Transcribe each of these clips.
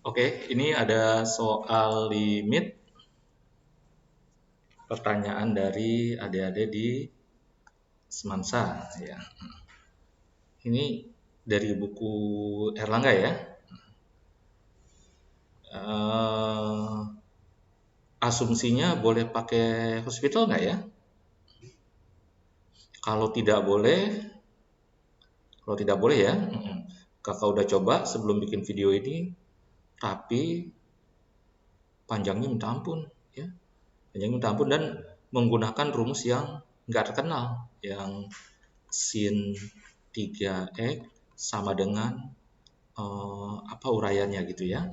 Oke, ini ada soal limit pertanyaan dari adik-adik di Semansa ya. Ini dari buku Erlangga ya. Eh, Asumsinya boleh pakai hospital nggak ya? Kalau tidak boleh, kalau tidak boleh ya, kakak udah coba sebelum bikin video ini, tapi panjangnya minta ampun ya. Panjangnya minta ampun dan menggunakan rumus yang nggak terkenal, yang sin 3x sama dengan apa uraiannya gitu ya.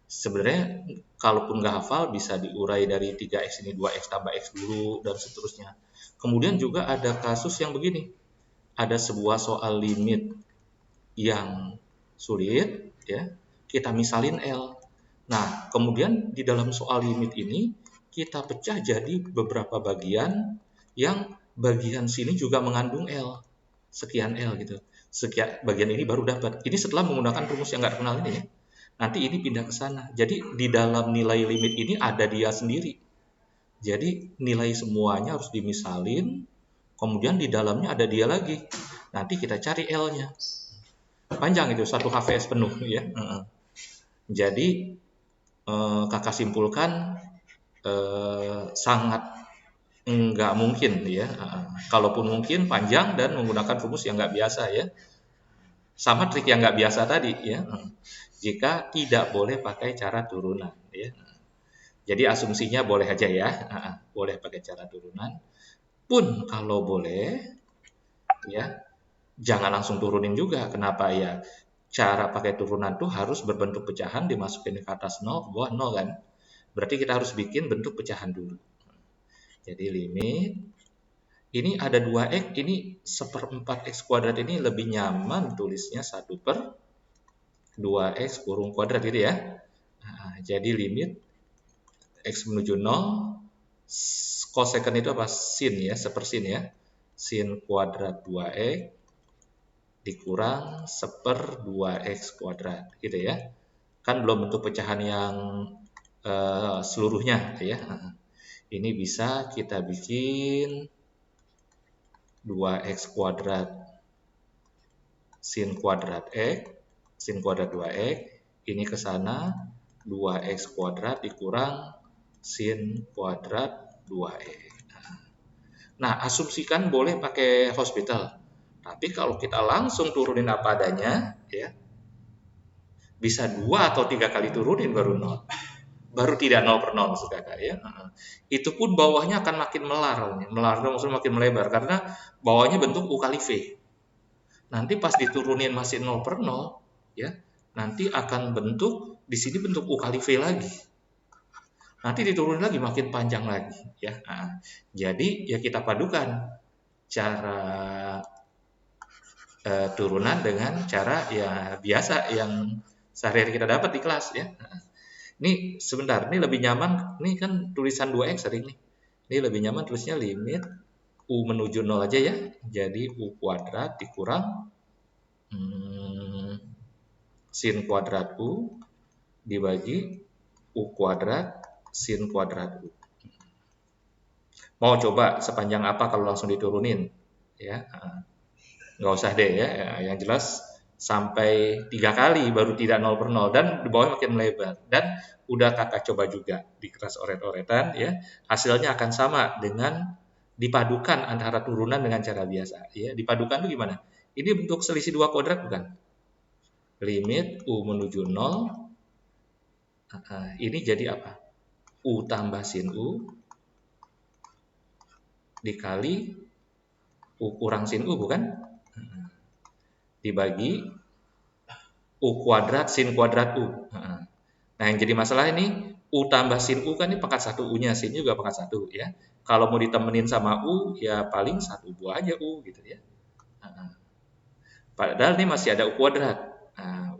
Sebenarnya kalaupun nggak hafal bisa diurai dari 3x ini 2x tambah x dulu dan seterusnya. Kemudian juga ada kasus yang begini. Ada sebuah soal limit yang sulit ya. Kita misalin L. Nah, kemudian di dalam soal limit ini kita pecah jadi beberapa bagian yang bagian sini juga mengandung L. Sekian L gitu. Sekian bagian ini baru dapat. Ini setelah menggunakan rumus yang nggak kenal ini ya. Nanti ini pindah ke sana. Jadi di dalam nilai limit ini ada dia sendiri. Jadi nilai semuanya harus dimisalin, kemudian di dalamnya ada dia lagi. Nanti kita cari L-nya. Panjang itu, satu HVS penuh ya. Jadi kakak simpulkan sangat nggak mungkin ya. Kalaupun mungkin panjang dan menggunakan rumus yang nggak biasa ya. Sama trik yang nggak biasa tadi ya. Jika tidak boleh pakai cara turunan ya. Jadi asumsinya boleh aja ya, boleh pakai cara turunan. Pun kalau boleh ya, jangan langsung turunin juga. Kenapa ya? Cara pakai turunan tuh harus berbentuk pecahan, dimasukin ke atas 0, ke bawah 0 kan. Berarti kita harus bikin bentuk pecahan dulu. Jadi limit ini ada 2x, ini 1/4 x kuadrat ini lebih nyaman tulisnya 1/2x kurung kuadrat gitu ya. Jadi limit x menuju 0, cosecant itu apa? Sin ya, sepersin ya. Sin kuadrat 2x dikurang 1/2x kuadrat gitu ya. Kan belum bentuk pecahan yang seluruhnya ya. Ini bisa kita bikin 2x kuadrat sin kuadrat x, sin kuadrat 2x, ini ke sana 2x kuadrat dikurang sin kuadrat 2x. Nah, asumsikan boleh pakai hospital. Tapi kalau kita langsung turunin apa adanya, ya, bisa 2 atau 3 kali turunin baru 0. Baru tidak 0/0 maksud kakak ya. Itu pun bawahnya akan makin melar. Melar maksudnya makin melebar karena bawahnya bentuk U kali V. Nanti pas diturunin masih 0/0 ya. Nanti akan bentuk di sini bentuk U kali V lagi. Nanti diturunin lagi makin panjang lagi ya. Jadi ya kita padukan cara turunan dengan cara ya biasa yang sehari-hari kita dapat di kelas ya. Ini sebentar, ini lebih nyaman, ini kan tulisan 2x sering nih. Ini lebih nyaman tulisnya limit U menuju 0 aja ya. Jadi U kuadrat dikurang sin kuadrat U dibagi U kuadrat sin kuadrat U. Mau coba sepanjang apa kalau langsung diturunin? Ya, nggak usah deh ya. Yang jelas sampai 3 kali baru tidak 0/0 dan di bawah makin melebar. Dan udah kakak coba juga di kelas oret-oretan ya, hasilnya akan sama dengan dipadukan antara turunan dengan cara biasa ya. Dipadukan itu gimana? Ini bentuk selisih 2 kuadrat bukan? Limit U menuju 0 ini jadi apa? U tambah sin U dikali U kurang sin U bukan? Dibagi U kuadrat sin kuadrat U. Nah, yang jadi masalah ini U tambah sin U kan ini pangkat 1 U-nya, sin juga pangkat 1 ya. Kalau mau ditemenin sama U ya paling 1 buah aja U gitu ya. Padahal ini masih ada U kuadrat.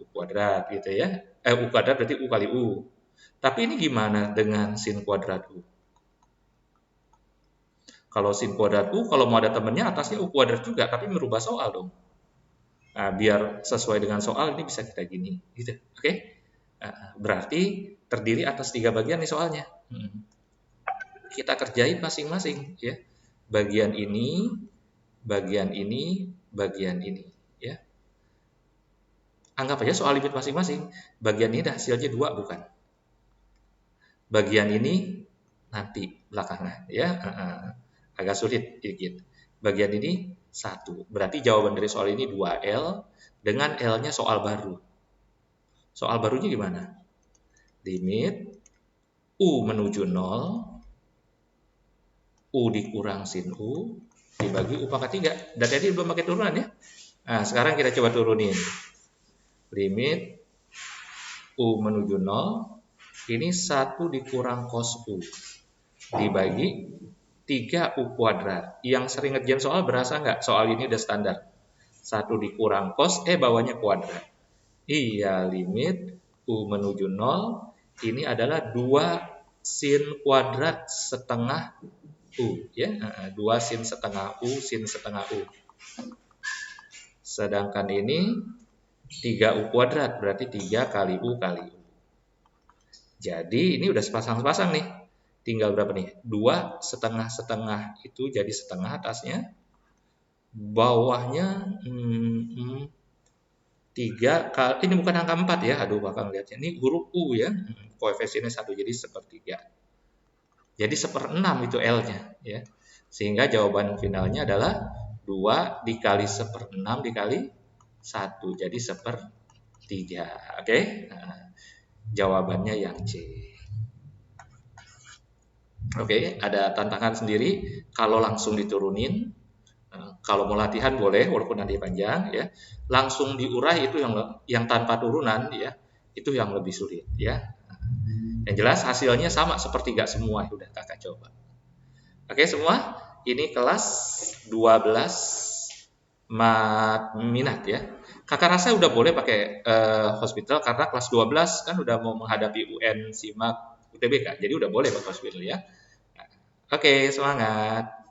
U kuadrat gitu ya. U kuadrat berarti U kali U. Tapi ini gimana dengan sin kuadrat U? Kalau sin kuadrat U, kalau mau ada temennya atasnya U kuadrat juga, tapi merubah soal dong. Nah, biar sesuai dengan soal ini bisa kita gini gitu. Oke? Berarti terdiri atas 3 bagian nih soalnya. Kita kerjain masing-masing ya. Bagian ini, bagian ini, bagian ini ya. Anggap aja soal limit masing-masing. Bagian ini hasilnya 2 bukan? Bagian ini nanti belakangan ya. Agak sulit dikit. Bagian ini 1. Berarti jawaban dari soal ini 2L dengan L-nya soal baru. Soal barunya gimana? Limit U menuju 0, U dikurang sin U, dibagi U pangkat 3. Dan tadi belum pakai turunan ya. Nah, sekarang kita coba turunin. Limit U menuju 0, ini 1 dikurang cos U, dibagi 3U kuadrat. Yang sering ngerjain soal berasa nggak? Soal ini udah standar. 1 dikurang cos, bawahnya kuadrat. Iya, limit U menuju 0, ini adalah 2 sin kuadrat setengah U. Ya, 2 sin setengah U, sin setengah U. Sedangkan ini 3U kuadrat, berarti 3 kali U kali U. Jadi ini udah sepasang-sepasang nih. Tinggal berapa nih? 2 setengah-setengah itu jadi setengah atasnya. Bawahnya 3 kali, ini bukan angka 4 ya. Aduh, bakal lihatnya. Ini huruf U ya. Koefisiennya 1, jadi 1/3. Jadi 1/6 itu L-nya ya. Sehingga jawaban finalnya adalah 2 dikali 1/6 dikali 1, jadi 1/3. Oke? Nah, jawabannya yang C. Oke, ada tantangan sendiri kalau langsung diturunin. Kalau mau latihan boleh walaupun nanti panjang ya. Langsung diurai itu yang tanpa turunan ya. Itu yang lebih sulit ya. Yang jelas hasilnya sama sepertiga semua, udah kakak coba. Oke semua, ini kelas 12 mat minat ya. Kakak rasa udah boleh pakai hospital karena kelas 12 kan udah mau menghadapi UN, SIMAK, UTBK. Jadi udah boleh pakai hospital ya. Oke, semangat.